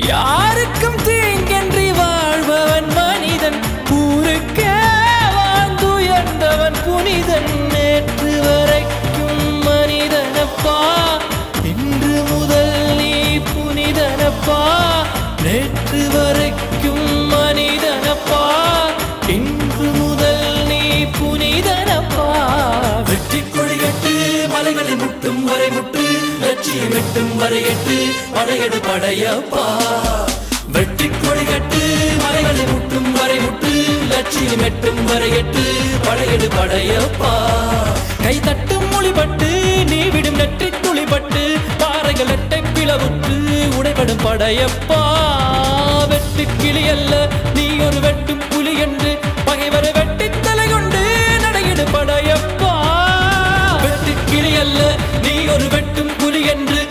யாருக்கும் தீங்கன்றி வாழ்பவன் மனிதன், ஊருக்கே வாழ்ந்துயர்ந்தவன் புனிதன். நேற்று வரைக்கும் மனிதனப்பா, இன்று முதல் நீ புனிதனப்பா. நேற்று வரைக்கும் மனிதனப்பா, இன்று முதல் நீ புனிதனப்பா. வெற்றி கொடிகட்டு மலைகளை முட்டும் வரை முட்டு, லட்சியம் எட்டும் வரை எட்டு, படையெடு படையப்பா. வெற்றி கொடிகட்டு மலைகளை முட்டும் வரை முட்டு, லட்சியம் எட்டும் வரை எட்டு, படையெடு படையப்பா. கை தட்டும் மொழிபட்டு நீ விடும் நெற்றி துளிபட்டு, பாறைகள் எட்டை பிளவுற்று உடைபடும் படையப்பா. வெட்டு கிளி அல்ல நீ ஒரு வெட்டும் புலி என்று, பகைவரை வெட்டி தலை கொண்டு நடையிடு படையப்பா. வெட்டு கிளி அல்ல நீ ஒரு வெட்டும் புலி என்று,